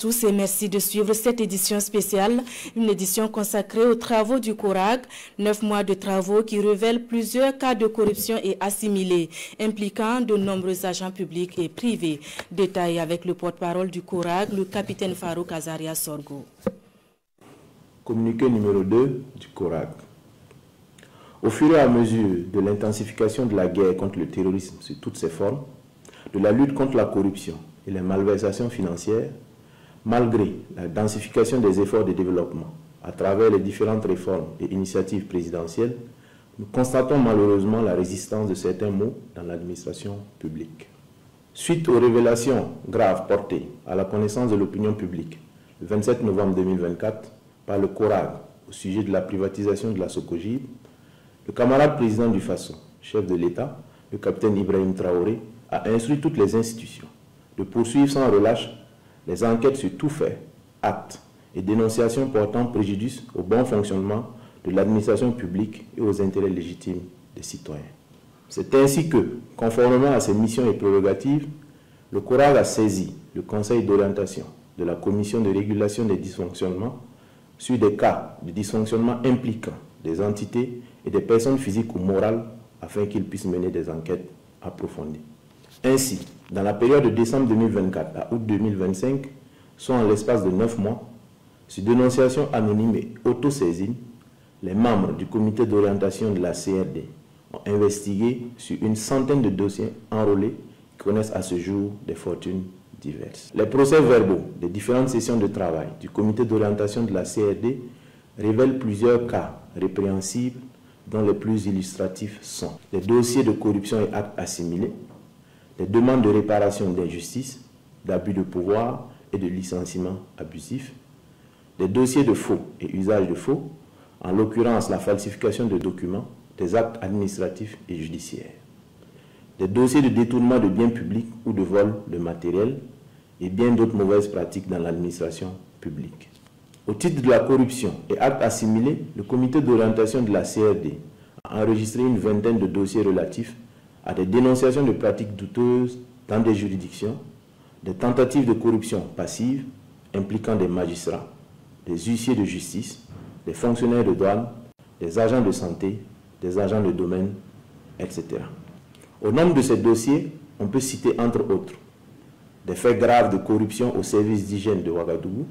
tous et merci de suivre cette édition spéciale, une édition consacrée aux travaux du CORAG, 9 mois de travaux qui révèlent plusieurs cas de corruption et assimilés, impliquant de nombreux agents publics et privés. Détail avec le porte-parole du CORAG, le capitaine Farouk Azaria Sorgo. Communiqué numéro 2 du CORAG. Au fur et à mesure de l'intensification de la guerre contre le terrorisme sous toutes ses formes, de la lutte contre la corruption et les malversations financières, malgré la densification des efforts de développement à travers les différentes réformes et initiatives présidentielles, nous constatons malheureusement la résistance de certains maux dans l'administration publique. Suite aux révélations graves portées à la connaissance de l'opinion publique le 27 novembre 2024 par le CORAG au sujet de la privatisation de la Socogib, le camarade président du Faso, chef de l'État, le capitaine Ibrahim Traoré, a instruit toutes les institutions de poursuivre sans relâche les enquêtes sur tout fait, actes et dénonciations portant préjudice au bon fonctionnement de l'administration publique et aux intérêts légitimes des citoyens. C'est ainsi que, conformément à ses missions et prérogatives, le CORAG a saisi le Conseil d'orientation de la Commission de régulation des dysfonctionnements sur des cas de dysfonctionnement impliquant des entités et des personnes physiques ou morales afin qu'ils puissent mener des enquêtes approfondies. Ainsi, dans la période de décembre 2024 à août 2025, soit en l'espace de 9 mois, sur dénonciation anonyme et autosaisine, les membres du comité d'orientation de la CRD ont investigué sur une centaine de dossiers enrôlés qui connaissent à ce jour des fortunes diverses. Les procès-verbaux des différentes sessions de travail du comité d'orientation de la CRD révèlent plusieurs cas répréhensibles dont les plus illustratifs sont les dossiers de corruption et actes assimilés, les demandes de réparation d'injustice, d'abus de pouvoir et de licenciement abusif, des dossiers de faux et usage de faux, en l'occurrence la falsification de documents, des actes administratifs et judiciaires, des dossiers de détournement de biens publics ou de vol de matériel et bien d'autres mauvaises pratiques dans l'administration publique. Au titre de la corruption et actes assimilés, le comité d'orientation de la CRD a enregistré une vingtaine de dossiers relatifs à des dénonciations de pratiques douteuses dans des juridictions, des tentatives de corruption passive impliquant des magistrats, des huissiers de justice, des fonctionnaires de douane, des agents de santé, des agents de domaine, etc. Au nombre de ces dossiers, on peut citer entre autres des faits graves de corruption au service d'hygiène de Ouagadougou,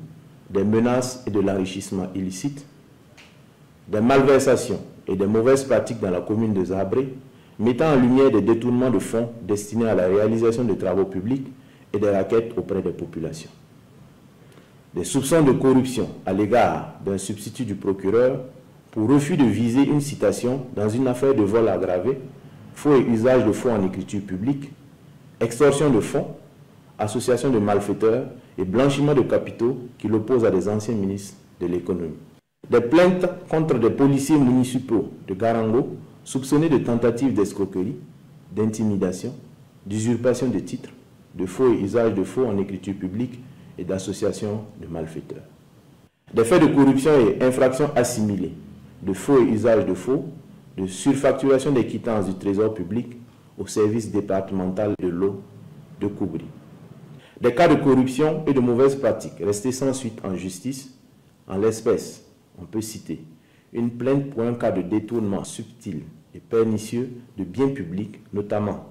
des menaces et de l'enrichissement illicite, des malversations et des mauvaises pratiques dans la commune de Zabré, mettant en lumière des détournements de fonds destinés à la réalisation de travaux publics et des raquettes auprès des populations. Des soupçons de corruption à l'égard d'un substitut du procureur pour refus de viser une citation dans une affaire de vol aggravé, faux et usage de faux en écriture publique, extorsion de fonds, association de malfaiteurs et blanchiment de capitaux qui l'opposent à des anciens ministres de l'économie. Des plaintes contre des policiers municipaux de Garango soupçonnés de tentatives d'escroquerie, d'intimidation, d'usurpation de titres, de faux et usage de faux en écriture publique et d'association de malfaiteurs. Des faits de corruption et infractions assimilées, de faux et usage de faux, de surfacturation des quittances du trésor public au service départemental de l'eau de Koubri. Des cas de corruption et de mauvaises pratiques restés sans suite en justice, en l'espèce, on peut citer une plainte pour un cas de détournement subtil et pernicieux de biens publics, notamment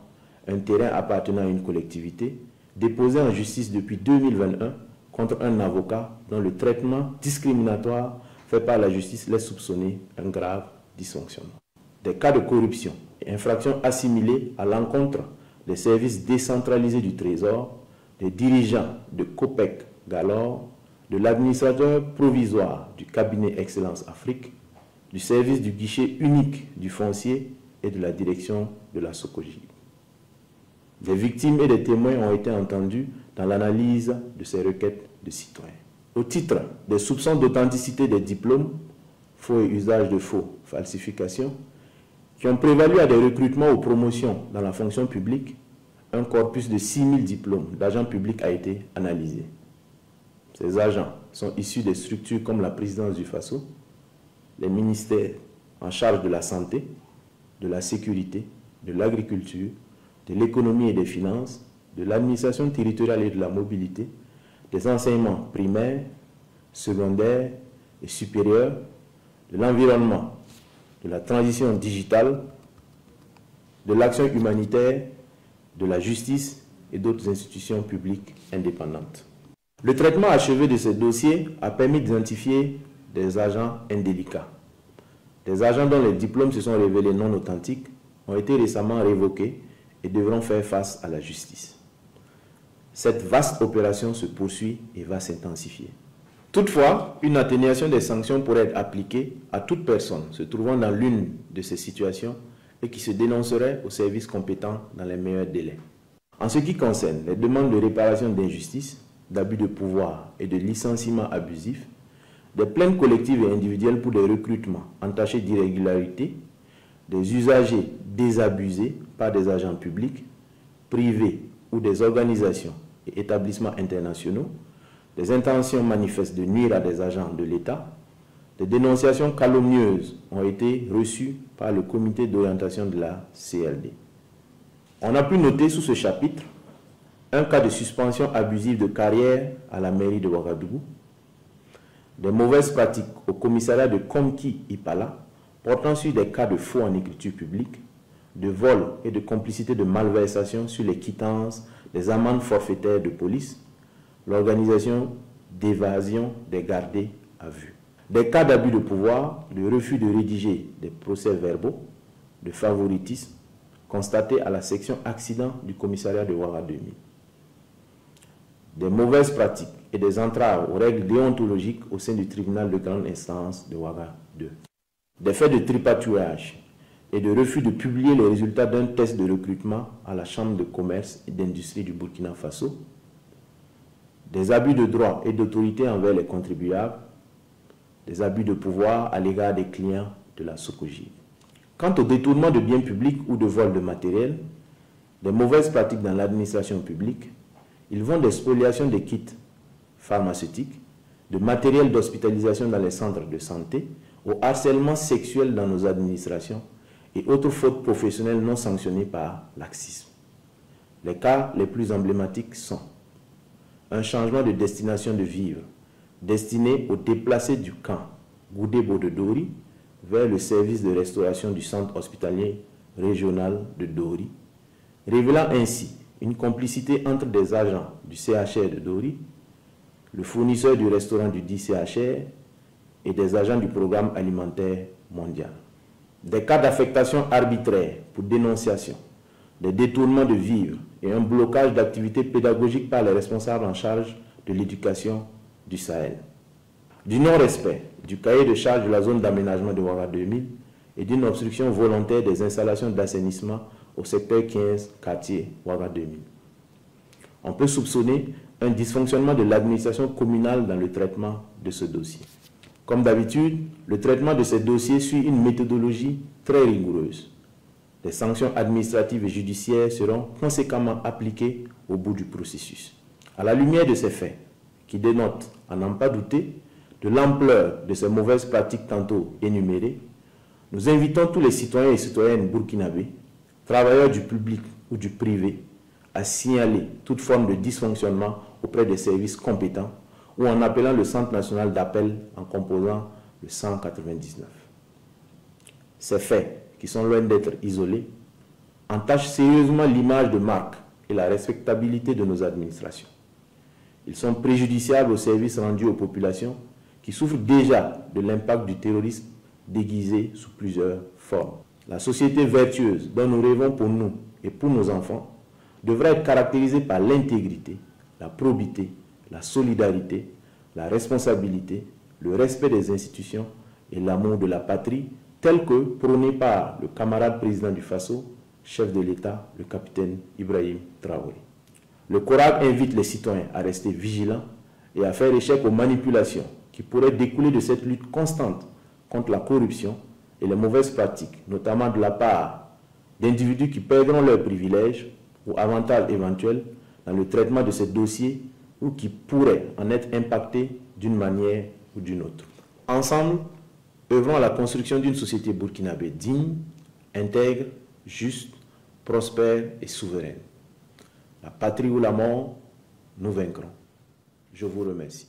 un terrain appartenant à une collectivité, déposé en justice depuis 2021 contre un avocat dont le traitement discriminatoire fait par la justice laisse soupçonner un grave dysfonctionnement. Des cas de corruption et infractions assimilées à l'encontre des services décentralisés du Trésor, des dirigeants de COPEC Galore, de l'administrateur provisoire du cabinet Excellence Afrique, du service du guichet unique du foncier et de la direction de la Socogib. Des victimes et des témoins ont été entendus dans l'analyse de ces requêtes de citoyens. Au titre des soupçons d'authenticité des diplômes, faux et usage de faux, falsification, qui ont prévalu à des recrutements ou promotions dans la fonction publique, un corpus de 6000 diplômes d'agents publics a été analysé. Ces agents sont issus des structures comme la présidence du Faso, les ministères en charge de la santé, de la sécurité, de l'agriculture, de l'économie et des finances, de l'administration territoriale et de la mobilité, des enseignements primaires, secondaires et supérieurs, de l'environnement, de la transition digitale, de l'action humanitaire, de la justice et d'autres institutions publiques indépendantes. Le traitement achevé de ces dossiers a permis d'identifier des agents indélicats. Des agents dont les diplômes se sont révélés non authentiques ont été récemment révoqués et devront faire face à la justice. Cette vaste opération se poursuit et va s'intensifier. Toutefois, une atténuation des sanctions pourrait être appliquée à toute personne se trouvant dans l'une de ces situations et qui se dénoncerait aux services compétents dans les meilleurs délais. En ce qui concerne les demandes de réparation d'injustice, d'abus de pouvoir et de licenciement abusif, des plaintes collectives et individuelles pour des recrutements entachés d'irrégularités, des usagers désabusés par des agents publics, privés ou des organisations et établissements internationaux, des intentions manifestes de nuire à des agents de l'État, des dénonciations calomnieuses ont été reçues par le comité d'orientation de la CLD. On a pu noter sous ce chapitre un cas de suspension abusive de carrière à la mairie de Ouagadougou, des mauvaises pratiques au commissariat de Komki-Ipala portant sur des cas de faux en écriture publique, de vol et de complicité de malversation sur les quittances des amendes forfaitaires de police, l'organisation d'évasion des gardés à vue. Des cas d'abus de pouvoir, de refus de rédiger des procès-verbaux, de favoritisme, constatés à la section accident du commissariat de Ouaga 2000. Des mauvaises pratiques et des entraves aux règles déontologiques au sein du tribunal de grande instance de Ouaga 2. Des faits de tripatouillage et de refus de publier les résultats d'un test de recrutement à la Chambre de commerce et d'industrie du Burkina Faso, des abus de droit et d'autorité envers les contribuables, des abus de pouvoir à l'égard des clients de la Socogiv. Quant au détournement de biens publics ou de vol de matériel, des mauvaises pratiques dans l'administration publique, ils vont des spoliations des kits pharmaceutiques, de matériel d'hospitalisation dans les centres de santé, au harcèlement sexuel dans nos administrations et autres fautes professionnelles non sanctionnées par laxisme. Les cas les plus emblématiques sont un changement de destination de vivre destiné aux déplacés du camp Goudébo de Dori vers le service de restauration du centre hospitalier régional de Dori, révélant ainsi une complicité entre des agents du CHR de Dori, le fournisseur du restaurant du dit CHR et des agents du programme alimentaire mondial. Des cas d'affectation arbitraire pour dénonciation, des détournements de vivres et un blocage d'activités pédagogiques par les responsables en charge de l'éducation du Sahel. Du non-respect du cahier de charge de la zone d'aménagement de Ouaga 2000 et d'une obstruction volontaire des installations d'assainissement au secteur 15, quartier Ouaga 2000. On peut soupçonner un dysfonctionnement de l'administration communale dans le traitement de ce dossier. Comme d'habitude, le traitement de ces dossiers suit une méthodologie très rigoureuse. Des sanctions administratives et judiciaires seront conséquemment appliquées au bout du processus. À la lumière de ces faits, qui dénotent, à n'en pas douter, de l'ampleur de ces mauvaises pratiques tantôt énumérées, nous invitons tous les citoyens et citoyennes burkinabés, travailleurs du public ou du privé, à signaler toute forme de dysfonctionnement auprès des services compétents ou en appelant le Centre national d'appel en composant le 199. Ces faits, qui sont loin d'être isolés, entachent sérieusement l'image de marque et la respectabilité de nos administrations. Ils sont préjudiciables aux services rendus aux populations qui souffrent déjà de l'impact du terrorisme déguisé sous plusieurs formes. La société vertueuse dont nous rêvons pour nous et pour nos enfants devra être caractérisée par l'intégrité, la probité, la solidarité, la responsabilité, le respect des institutions et l'amour de la patrie, tel que prôné par le camarade président du Faso, chef de l'État, le capitaine Ibrahim Traoré. Le CORAG invite les citoyens à rester vigilants et à faire échec aux manipulations qui pourraient découler de cette lutte constante contre la corruption et les mauvaises pratiques, notamment de la part d'individus qui perdront leurs privilèges ou avantages éventuels dans le traitement de ces dossiers ou qui pourraient en être impactés d'une manière ou d'une autre. Ensemble, œuvrons à la construction d'une société burkinabé digne, intègre, juste, prospère et souveraine. La patrie ou la mort, nous vaincrons. Je vous remercie.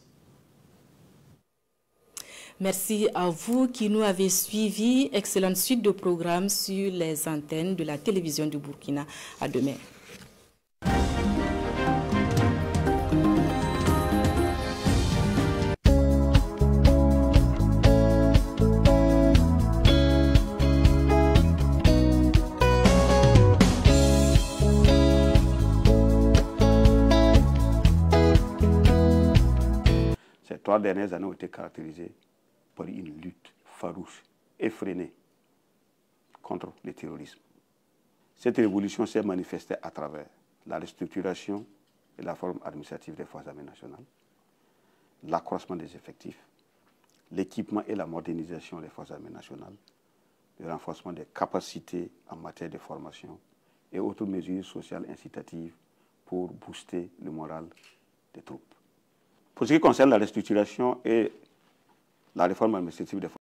Merci à vous qui nous avez suivis. Excellente suite de programmes sur les antennes de la télévision du Burkina. À demain. Ces 3 dernières années ont été caractérisées par une lutte farouche, effrénée contre le terrorisme. Cette révolution s'est manifestée à travers la restructuration et la forme administrative des forces armées nationales, l'accroissement des effectifs, l'équipement et la modernisation des forces armées nationales, le renforcement des capacités en matière de formation et autres mesures sociales incitatives pour booster le moral des troupes. Pour ce qui concerne la restructuration et la réforme administrative des forces